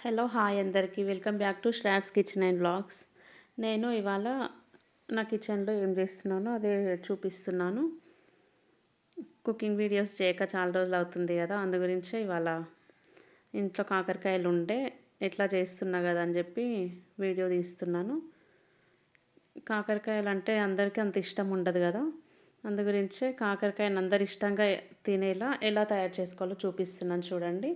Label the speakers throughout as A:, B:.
A: Hello hi అందరికీ welcome back to Shravs kitchen and vlogs. నేను ఇవాళ నా కిచెన్లో ఏం చేస్తున్నానో అదే చూపిస్తున్నాను. కుకింగ్ వీడియోస్ చేయక చాలా రోజులు అవుతుంది కదా, అందు గురించే ఇవాళ ఇంట్లో కాకరకాయలు ఉంటే ఎట్లా చేస్తున్నా కదా అని చెప్పి వీడియో తీస్తున్నాను. కాకరకాయలు అంటే అందరికీ అంత ఇష్టం ఉండదు కదా, అందు గురించే కాకరకాయని అందరు ఇష్టంగా తినేలా ఎలా తయారు చేసుకోవాలో చూపిస్తున్నాను చూడండి.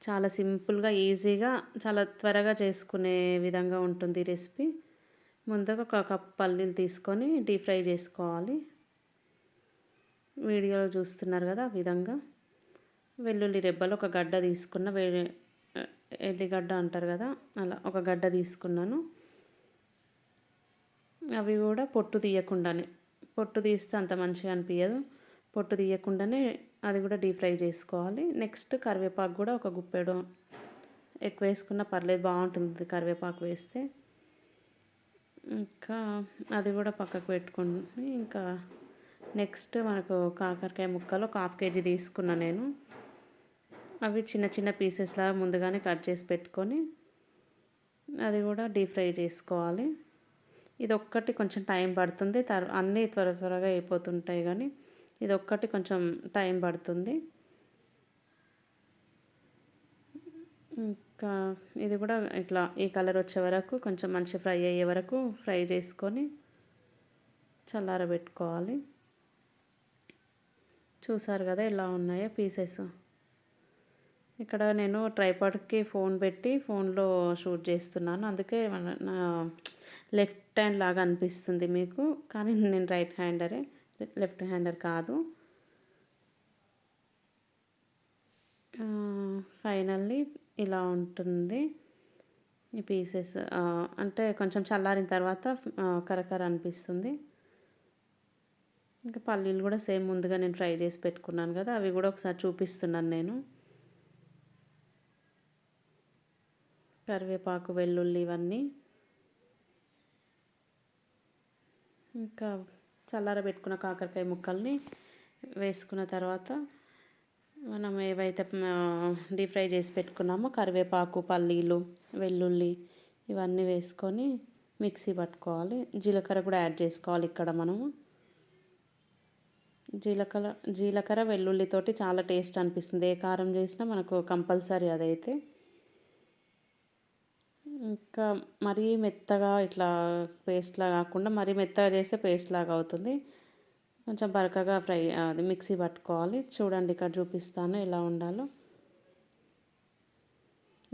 A: చాలా సింపుల్గా ఈజీగా చాలా త్వరగా చేసుకునే విధంగా ఉంటుంది రెసిపీ. ముందుగా ఒక కప్ పల్లీలు తీసుకొని డీప్ ఫ్రై చేసుకోవాలి. వీడియోలో చూస్తున్నారు కదా ఆ విధంగా. వెల్లుల్లి రెబ్బలు ఒక గడ్డ తీసుకున్న, ఎల్లిగడ్డ అంటారు కదా అలా ఒక గడ్డ తీసుకున్నాను. అవి కూడా పొట్టు తీయకుండానే, పొట్టు తీస్తే అంత మంచిగా అనిపించదు, పొట్టు తీయకుండానే అది కూడా డీప్ ఫ్రై చేసుకోవాలి. నెక్స్ట్ కరివేపాకు కూడా ఒక గుప్పెడు ఎక్కువ వేసుకున్న పర్లేదు, బాగుంటుంది కరివేపాకు వేస్తే. ఇంకా అది కూడా పక్కకు పెట్టుకుని, ఇంకా నెక్స్ట్ మనకు కాకరకాయ ముక్కలు ఒక హాఫ్ కేజీ తీసుకున్నా నేను. అవి చిన్న చిన్న పీసెస్లా ముందుగానే కట్ చేసి పెట్టుకొని అది కూడా డీప్ ఫ్రై చేసుకోవాలి. ఇది ఒక్కటి కొంచెం టైం పడుతుంది, అన్నీ త్వరగా అయిపోతుంటాయి కానీ ఇది ఒక్కటి కొంచెం టైం పడుతుంది. ఇంకా ఇది కూడా ఇట్లా ఈ కలర్ వచ్చే వరకు కొంచెం మంచి ఫ్రై అయ్యే వరకు ఫ్రై చేసుకొని చల్లారబెట్టుకోవాలి. చూసారు కదా ఎలా ఉన్నాయో పీసెస్. ఇక్కడ నేను ట్రైపాడ్కి ఫోన్ పెట్టి ఫోన్లో షూట్ చేస్తున్నాను, అందుకే నా లెఫ్ట్ హ్యాండ్ లాగా అనిపిస్తుంది మీకు, కానీ నేను రైట్ హ్యాండరే, లెఫ్ట్ హ్యాండర్ కాదు. ఫైనల్లీ ఇలా ఉంటుంది ఈ పీసెస్. అంటే కొంచెం చల్లారిన తర్వాత కరకర అనిపిస్తుంది. ఇంకా పల్లీలు కూడా సేమ్ ముందుగా నేను ఫ్రై చేసి పెట్టుకున్నాను కదా, అవి కూడా ఒకసారి చూపిస్తున్నాను నేను. కరివేపాకు, వెల్లుల్లి ఇవన్నీ. ఇంకా చల్లారబెట్టుకున్న కాకరకాయ ముక్కల్ని వేసుకున్న తర్వాత మనం ఏవైతే డీప్ ఫ్రై చేసి పెట్టుకున్నామో కరివేపాకు, పల్లీలు, వెల్లుల్లి ఇవన్నీ వేసుకొని మిక్సీ పట్టుకోవాలి. జీలకర్ర కూడా యాడ్ చేసుకోవాలి ఇక్కడ మనము. జీలకర్ర వెల్లుల్లితోటి చాలా టేస్ట్ అనిపిస్తుంది, ఏ కారం చేసినా మనకు కంపల్సరీ అదైతే. ఇంకా మరీ మెత్తగా ఇట్లా పేస్ట్లా కాకుండా, మరీ మెత్తగా చేస్తే పేస్ట్ లాగా అవుతుంది. కొంచెం బరకగా అది మిక్సీ పట్టుకోవాలి. చూడండి ఇక్కడ చూపిస్తాను ఎలా ఉండాలో,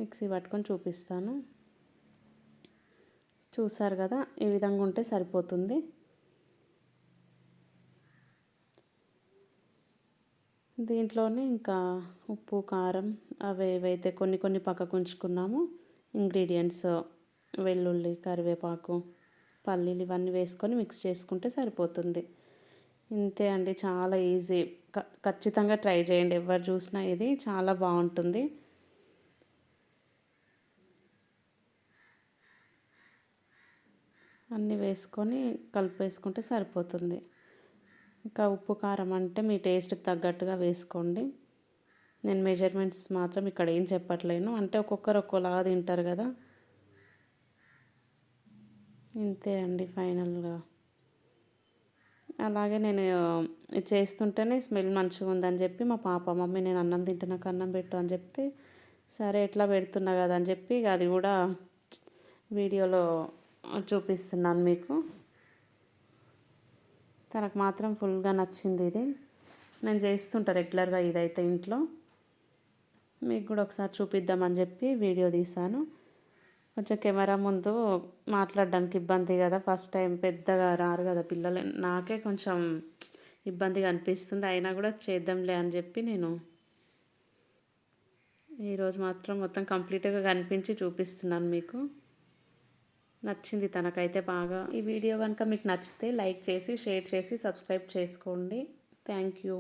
A: మిక్సీ పట్టుకొని చూపిస్తాను. చూసారు కదా, ఈ విధంగా ఉంటే సరిపోతుంది. దీంట్లోనే ఇంకా ఉప్పు, కారం అవి ఏవైతే కొన్ని పక్కకు ఉంచుకున్నామో ఇంగ్రీడియంట్స్, వెల్లుల్లి, కరివేపాకు, పల్లీలు ఇవన్నీ వేసుకొని మిక్స్ చేసుకుంటే సరిపోతుంది. ఇంతే అండి, చాలా ఈజీ. ఖచ్చితంగా ట్రై చేయండి, ఎవరు చూసినా ఇది చాలా బాగుంటుంది. అన్నీ వేసుకొని కలిపేసుకుంటే సరిపోతుంది. ఇంకా ఉప్పు, కారం అంటే మీ టేస్ట్కి తగ్గట్టుగా వేసుకోండి. నేను మెజర్మెంట్స్ మాత్రం ఇక్కడ ఏం చెప్పట్లేను, అంటే ఒక్కొక్కరు ఒక్కోలాగా తింటారు కదా. ఇంతే అండి ఫైనల్గా. అలాగే నేను చేస్తుంటేనే స్మెల్ మంచిగా ఉందని చెప్పి మా పాప, మమ్మీ నేను అన్నం తింటే నాకు అన్నం పెట్టు అని చెప్తే, సరే ఎట్లా పెడుతున్నా కదా అని చెప్పి అది కూడా వీడియోలో చూపిస్తున్నాను మీకు. తనకు మాత్రం ఫుల్గా నచ్చింది ఇది. నేను చేస్తుంటా రెగ్యులర్గా ఇదైతే ఇంట్లో, మీకు కూడా ఒకసారి చూపిద్దామని చెప్పి వీడియో తీశాను. కొంచెం కెమెరా ముందు మాట్లాడడానికి ఇబ్బంది కదా, ఫస్ట్ టైం పెద్దగా రారు కదా పిల్లలు, నాకే కొంచెం ఇబ్బందిగా అనిపిస్తుంది. అయినా కూడా చేద్దాంలే అని చెప్పి నేను ఈరోజు మాత్రం మొత్తం కంప్లీట్గా కనిపించి చూపిస్తున్నాను మీకు. నచ్చింది తనకైతే బాగా. ఈ వీడియో కనుక మీకు నచ్చితే లైక్ చేసి, షేర్ చేసి, సబ్స్క్రైబ్ చేసుకోండి. Thank you.